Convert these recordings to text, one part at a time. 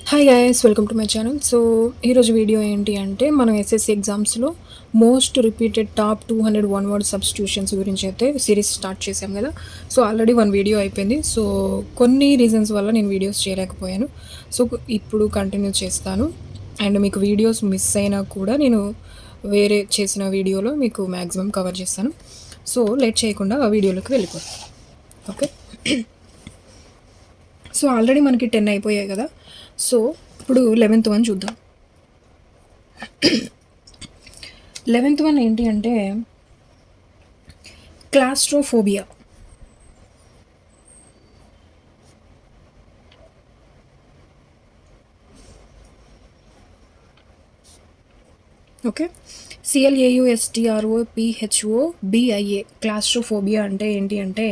Hi guys, welcome to my channel. So ఈరోజు video ఏంటి అంటే మనం ఎస్ఎస్సి ఎగ్జామ్స్లో most repeated top 200 one word substitutions గురించి అయితే సిరీస్ స్టార్ట్ చేశాం కదా. సో ఆల్రెడీ వన్ వీడియో అయిపోయింది. సో కొన్ని రీజన్స్ వల్ల నేను వీడియోస్ చేయలేకపోయాను. సో ఇప్పుడు కంటిన్యూ చేస్తాను. అండ్ మీకు వీడియోస్ మిస్ అయినా కూడా నేను వేరే చేసిన వీడియోలో మీకు మ్యాక్సిమం కవర్ చేస్తాను. సో లేట్ చేయకుండా ఆ వీడియోలోకి వెళ్ళిపోతాను. ఓకే, సో ఆల్రెడీ మనకి 10 అయిపోయాయి కదా. సో ఇప్పుడు 11th వన్ చూద్దాం. 11th వన్ ఏంటి అంటే క్లాస్ట్రోఫోబియా. Okay, CLAUSTROPHOBIA. క్లాస్ట్రోఫోబియా అంటే ఏంటి అంటే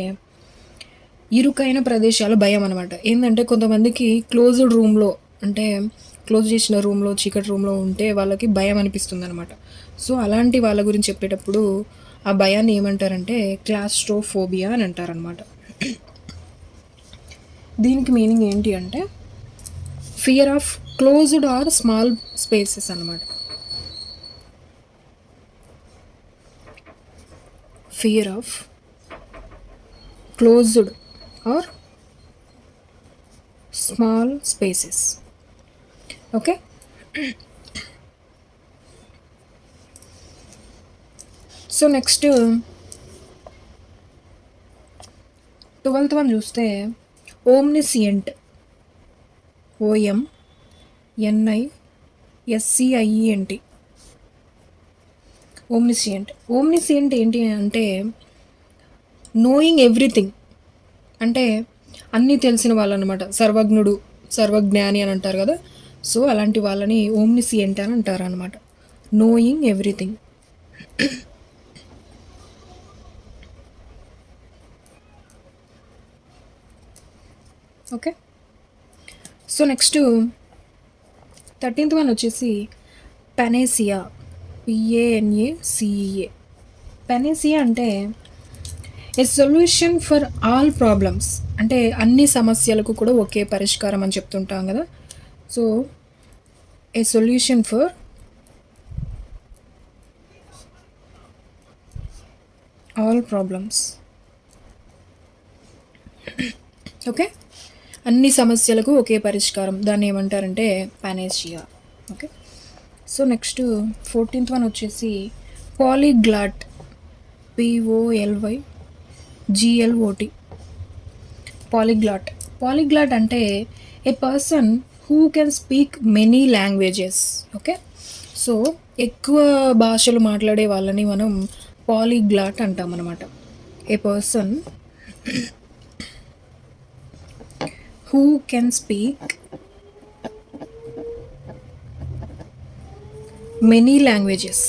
ఇరుకైన ప్రదేశాలు భయం అనమాట. ఏంటంటే కొంతమందికి క్లోజ్డ్ రూమ్లో, అంటే క్లోజ్ చేసిన రూమ్లో, చీకటి రూమ్లో ఉంటే వాళ్ళకి భయం అనిపిస్తుంది అనమాట. సో అలాంటి వాళ్ళ గురించి చెప్పేటప్పుడు ఆ భయాన్ని ఏమంటారంటే క్లాస్ట్రోఫోబియా అని అంటారనమాట. దీనికి మీనింగ్ ఏంటి అంటే fear of closed or small spaces అనమాట. Fear of closed or small spaces. Okay, so next 12th one చూస్తే ఓమ్నిసియంట్. OMNISCIENT. ఓమ్నిసియంట్ ఏంటి అంటే నోయింగ్ ఎవ్రీథింగ్, అంటే అన్నీ తెలిసిన వాళ్ళు అనమాట. సర్వజ్ఞుడు, సర్వజ్ఞాని అని అంటారు కదా. సో అలాంటి వాళ్ళని ఓమ్నిసియంట్ అని అంటారు అనమాట. Knowing everything. Okay, so next 13th one వచ్చేసి పెనేసియా. PANACEA. పెనేసియా అంటే a solution for all problems, అంటే అన్ని సమస్యలకు కూడా ఒకే పరిష్కారం అని చెప్తుంటాం కదా. So a solution for all problems. Okay, అన్ని సమస్యలకు ఒకే పరిష్కారం, దాన్ని ఏమంటారంటే panacea. Okay, so next 14th one వచ్చేసి పాలీగ్లాట్. POLYGLOT. పాలీగ్లాట్ అంటే a person who can speak many languages. Okay, so ఎక్కువ భాషలు మాట్లాడే వాళ్ళని మనం పాలీగ్లాట్ అంటాం అన్నమాట. A person who can speak many languages.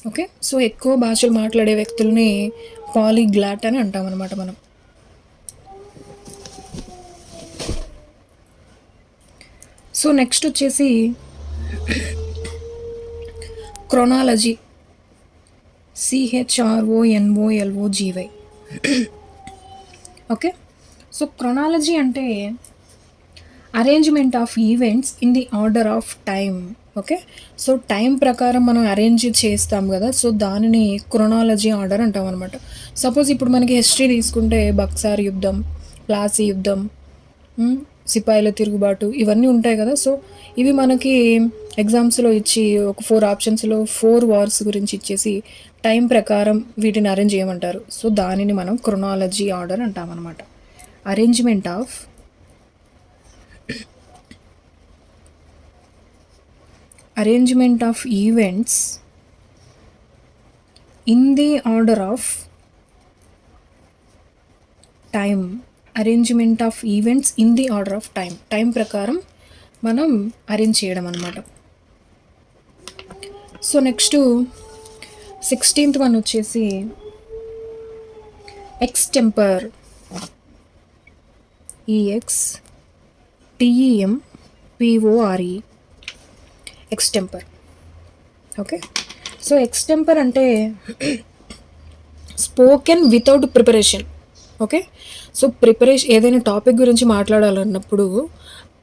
Okay, so ఎక్కువ భాషలు మాట్లాడే వ్యక్తుల్ని పాలీగ్లాట్ అని అంటాం అనమాట మనం. సో నెక్స్ట్ వచ్చేసి chronology. CHRONOLOGY. Okay, so chronology అంటే arrangement of events in the order of time. Okay, so time ప్రకారం మనం అరేంజ్ చేస్తాం కదా, సో దానిని క్రొనాలజీ ఆర్డర్ అంటాం అనమాట. సపోజ్ ఇప్పుడు మనకి హిస్టరీ తీసుకుంటే బక్సార్ యుద్ధం, ప్లాసీ యుద్ధం, సిపాయిల తిరుగుబాటు, ఇవన్నీ ఉంటాయి కదా. సో ఇవి మనకి ఎగ్జామ్స్లో ఇచ్చి ఒక 4 ఆప్షన్స్లో 4 వార్స్ గురించి ఇచ్చేసి టైం ప్రకారం వీటిని అరేంజ్ చేయమంటారు. సో దానిని మనం క్రొనాలజీ ఆర్డర్ అంటామన్నమాట. Arrangement of events in the order of time. Arrangement of events in the order of time. Time ప్రకారం మనం అరేంజ్ చేయడం అనమాట. సో నెక్స్ట్ 16th వన్ వచ్చేసి extempore. EXTEMPORE. Extempore. Okay, so extempore అంటే spoken without preparation. Okay. So, ఏదైనా topic గురించి మాట్లాడాలన్నప్పుడు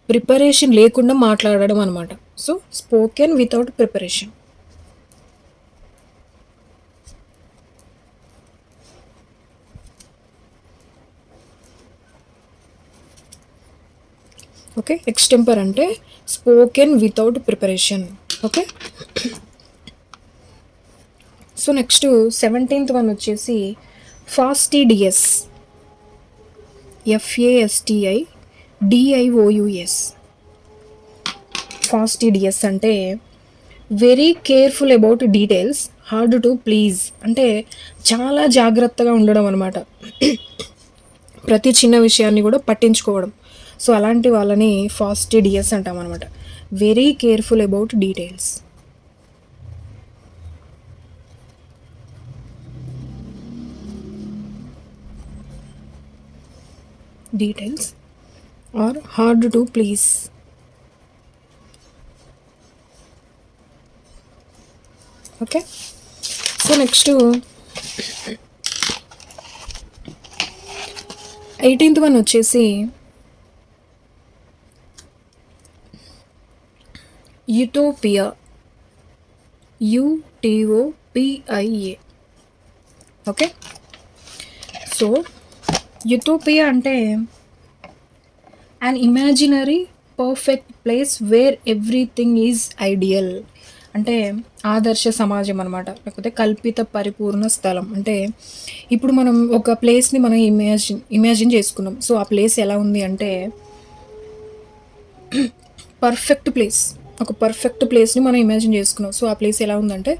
preparation లేకుండా మాట్లాడడం అనమాట. So, spoken without preparation. Okay. Extempore అంటే spoken without preparation. Okay. So, next 17th one వచ్చేసి ఫాస్టిడియస్. FASTIDIOUS. ఫాస్టిడియస్ అంటే very careful about details, hard to please. అంటే చాలా జాగ్రత్తగా ఉండడం అనమాట. ప్రతి చిన్న విషయాన్ని కూడా పట్టించుకోవడం. సో, అలాంటి వాళ్ళని ఫాస్టిడియస్ అంటాం అనమాట. Very careful about details. or hard to please. Okay. So, next 18th one వచ్చేసి utopia. UTOPIA. Okay. So, utopia అంటే an imaginary perfect place where everything is ideal. అంటే ఆదర్శ సమాజం అనమాట, లేకపోతే కల్పిత పరిపూర్ణ స్థలం. అంటే ఇప్పుడు మనం ఒక ప్లేస్ని మనం ఇమాజిన్ చేసుకున్నాం. సో, ఆ ప్లేస్ ఎలా ఉంది అంటే పర్ఫెక్ట్ ప్లేస్. ఒక పర్ఫెక్ట్ ప్లేస్ని మనం ఇమాజిన్ చేసుకున్నాం. సో, ఆ ప్లేస్ ఎలా ఉందంటే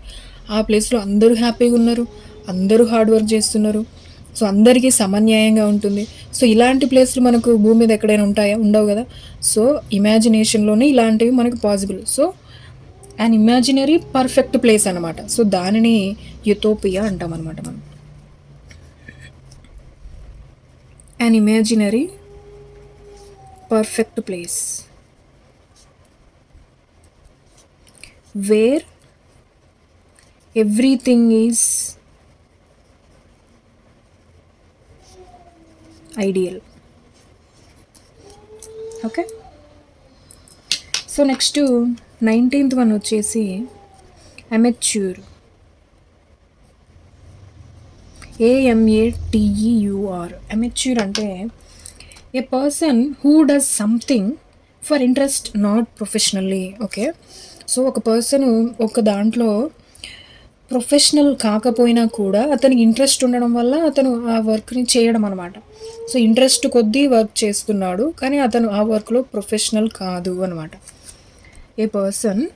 ఆ ప్లేస్లో అందరూ హ్యాపీగా ఉన్నారు, అందరూ హార్డ్ వర్క్ చేస్తున్నారు. సో, అందరికీ సమన్యాయంగా ఉంటుంది. సో, ఇలాంటి ప్లేస్లు మనకు భూమి మీద ఎక్కడైనా ఉంటాయా? ఉండవు కదా. సో, ఇమాజినేషన్లోనే ఇలాంటివి మనకు possible. So, and imaginary perfect place అనమాట. సో, దానిని యూటోపియా అంటాం అనమాట మనం. an imaginary perfect place where everything is ideal. Okay. So, next 19th one వచ్చేసి అమెచ్యూర్. AMATEUR. అమెచ్యూర్ అంటే a person who does something for interest, not professionally. Okay. So, ఒక person ఒక దాంట్లో ప్రొఫెషనల్ కాకపోయినా కూడా అతనికి ఇంట్రెస్ట్ ఉండడం వల్ల అతను ఆ వర్క్ని చేయడం అనమాట. సో, ఇంట్రెస్ట్ కొద్దీ వర్క్ చేస్తున్నాడు, కానీ అతను ఆ వర్క్లో ప్రొఫెషనల్ కాదు అనమాట. A person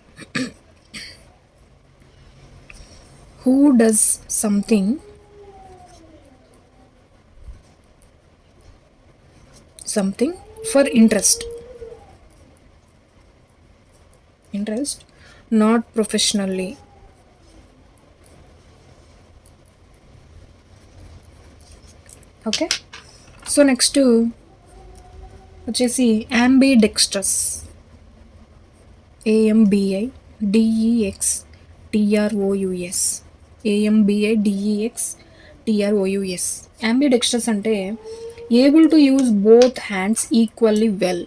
who does something for interest, not professionally. Okay. So, next వచ్చేసి ambidextrous. AMBIDEXTROUS. AMBIDEXTROUS. ambidextrous అంటే able to use both hands equally well.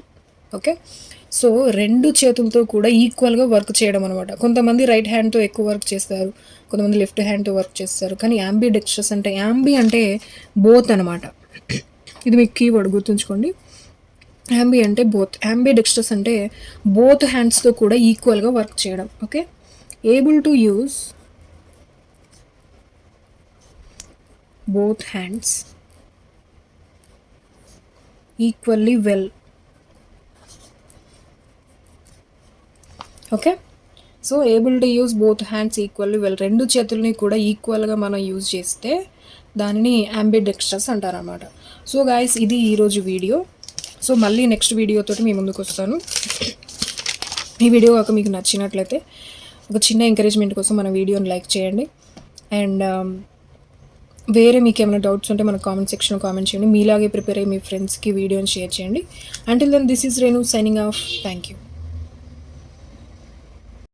Okay. So, రెండు చేతులతో కూడా ఈక్వల్గా వర్క్ చేయడం అనమాట. కొంతమంది రైట్ హ్యాండ్తో ఎక్కువ వర్క్ చేస్తారు, కొంతమంది లెఫ్ట్ హ్యాండ్తో వర్క్ చేస్తారు. కానీ ambidextrous అంటే అంటే బోత్ అనమాట. ఇది మీకు కీవర్డ్ గుర్తుంచుకోండి. అంటే బోత్. ambidextrous అంటే బోత్ హ్యాండ్స్తో కూడా ఈక్వల్గా వర్క్ చేయడం. Okay. Able to use both hands equally well. Okay. So, able to use both hands equally well. రెండు చేతుల్ని కూడా ఈక్వల్గా మనం యూజ్ చేస్తే దానిని ambidextrous అంటారనమాట. సో, గాయస్, ఇది ఈరోజు వీడియో. సో, మళ్ళీ నెక్స్ట్ వీడియోతోటి మీ ముందుకు వస్తాను. ఈ వీడియో కాక మీకు నచ్చినట్లయితే ఒక చిన్న ఎంకరేజ్మెంట్ కోసం మన వీడియోని లైక్ చేయండి. అండ్ వేరే మీకు ఏమైనా డౌట్స్ ఉంటే మన కామెంట్ సెక్షన్లో కామెంట్ చేయండి. మీలాగే ప్రిపేర్ అయ్యి మీ ఫ్రెండ్స్కి వీడియోని షేర్ చేయండి. Until then, this is Renu signing off. Thank you.